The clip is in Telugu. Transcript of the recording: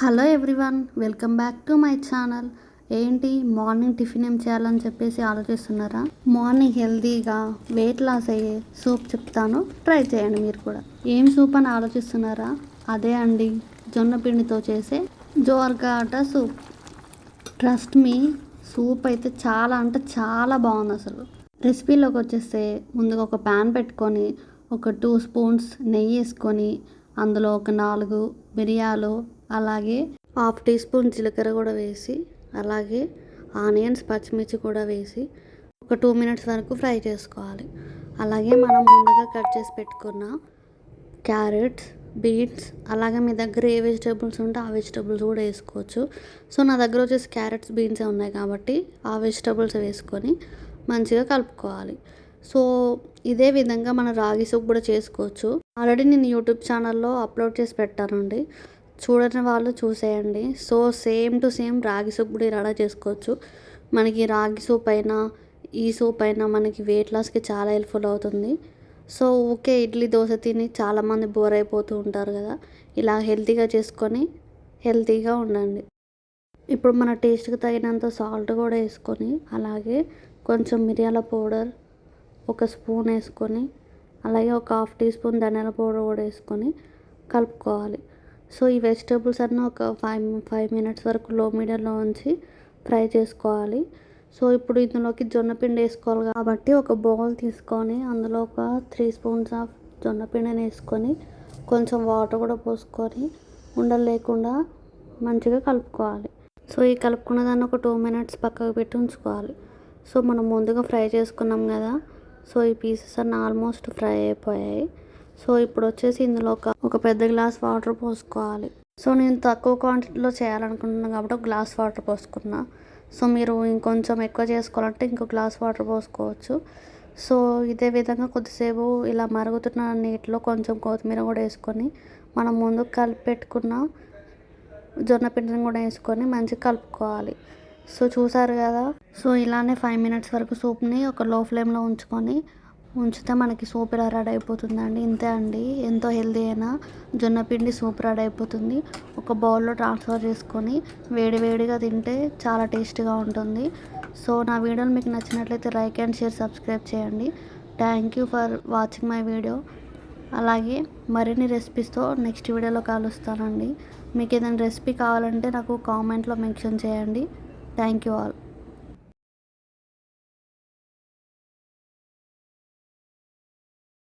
Hello everyone, welcome back to my channel. ఏంటి మార్నింగ్ టిఫిన్ ఏం చేయాలని చెప్పేసి ఆలోచిస్తున్నారా? మార్నింగ్ హెల్తీగా వెయిట్ లాస్ అయ్యే సూప్ చెప్తాను, ట్రై చేయండి మీరు కూడా. ఏం సూప్ అని ఆలోచిస్తున్నారా? అదే అండి, జొన్న పిండితో చేసే జోర్గా ఆట సూప్. ట్రస్ట్ మీ, సూప్ అయితే చాలా అంటే చాలా బాగుంది అసలు. రెసిపీలోకి వచ్చేస్తే ముందుగా ఒక ప్యాన్ పెట్టుకొని ఒక 2 స్పూన్స్ నెయ్యి వేసుకొని అందులో ఒక 4 మిరియాలు, అలాగే 1/2 టీ స్పూన్ జీలకర్ర కూడా వేసి, అలాగే ఆనియన్స్ పచ్చిమిర్చి కూడా వేసి ఒక 2 మినిట్స్ వరకు ఫ్రై చేసుకోవాలి. అలాగే మనం ముందుగా కట్ చేసి పెట్టుకున్న క్యారెట్స్, బీన్స్, అలాగే మీ దగ్గర ఏ వెజిటేబుల్స్ ఉంటే ఆ వెజిటేబుల్స్ కూడా వేసుకోవచ్చు. సో నా దగ్గర వచ్చేసి క్యారెట్స్, బీన్సే ఉన్నాయి కాబట్టి ఆ వెజిటేబుల్స్ వేసుకొని మంచిగా కలుపుకోవాలి. సో ఇదే విధంగా మన రాగి సూప్ కూడా చేసుకోవచ్చు. ఆల్రెడీ నేను యూట్యూబ్ ఛానల్లో అప్లోడ్ చేసి పెట్టానండి, చూడని వాళ్ళు చూసేయండి. సో సేమ్ టు సేమ్ రాగి సూప్ కూడా ఇలా చేసుకోవచ్చు. మనకి రాగి సూప్ అయినా ఈ సూప్ అయినా మనకి వెయిట్ లాస్కి చాలా హెల్ప్ఫుల్ అవుతుంది. సో ఓకే, ఇడ్లీ దోశ తిని చాలామంది బోర్ అయిపోతూ ఉంటారు కదా, ఇలా హెల్తీగా చేసుకొని హెల్తీగా ఉండండి. ఇప్పుడు మన టేస్ట్కి తగినంత సాల్ట్ కూడా వేసుకొని, అలాగే కొంచెం మిరియాల పౌడర్ 1 స్పూన్ వేసుకొని, అలాగే ఒక 1/2 టీ స్పూన్ ధనియాల పౌడర్ కూడా వేసుకొని కలుపుకోవాలి. సో ఈ వెజిటేబుల్స్ అన్నీ ఒక 5 మినిట్స్ వరకు లో మీడియంలో ఉంచి ఫ్రై చేసుకోవాలి. సో ఇప్పుడు ఇందులోకి జొన్న పిండి వేసుకోవాలి కాబట్టి ఒక బౌల్ తీసుకొని అందులో ఒక 3 స్పూన్స్ ఆఫ్ జొన్న పిండిని వేసుకొని కొంచెం వాటర్ కూడా పోసుకొని ఉండలు లేకుండా మంచిగా కలుపుకోవాలి. సో ఈ కలుపుకున్న దాన్ని ఒక 2 మినిట్స్ పక్కకు పెట్టి ఉంచుకోవాలి. సో మనం ముందుగా ఫ్రై చేసుకున్నాం కదా, సో ఈ పీసెస్ అన్నీ ఆల్మోస్ట్ ఫ్రై అయిపోయాయి. సో ఇప్పుడు వచ్చేసి ఇందులో ఒక పెద్ద గ్లాస్ వాటర్ పోసుకోవాలి. సో నేను తక్కువ క్వాంటిటీలో చేయాలనుకుంటున్నాను కాబట్టి ఒక గ్లాస్ వాటర్ పోసుకున్నా. సో మీరు ఇంకొంచెం ఎక్కువ చేసుకోవాలంటే ఇంకో గ్లాస్ వాటర్ పోసుకోవచ్చు. సో ఇదే విధంగా కొద్దిసేపు ఇలా మరుగుతున్న నీటిలో కొంచెం కొత్తిమీర కూడా వేసుకొని మనం ముందు కలిపి పెట్టుకున్న జొన్న పిండిని కూడా వేసుకొని మంచిగా కలుపుకోవాలి. సో చూసారు కదా, సో ఇలానే 5 మినిట్స్ వరకు సూప్ని ఒక లో ఫ్లేమ్లో ఉంచితే మనకి సూప్ ఇలా రెడీ అయిపోతుందండి. ఇంతే అండి, ఎంతో హెల్తీ అయినా జొన్న పిండి సూప్ రెడీ అయిపోతుంది. ఒక బౌల్లో ట్రాన్స్ఫర్ చేసుకొని వేడిగా తింటే చాలా టేస్టీగా ఉంటుంది. సో నా వీడియోలు మీకు నచ్చినట్లయితే లైక్ అండ్ షేర్, సబ్స్క్రైబ్ చేయండి. Thank you for watching my video. అలాగే మరిన్ని రెసిపీస్తో నెక్స్ట్ వీడియోలో కలుస్తానండి. మీకు ఏదైనా రెసిపీ కావాలంటే నాకు కామెంట్లో మెన్షన్ చేయండి. Thank you all.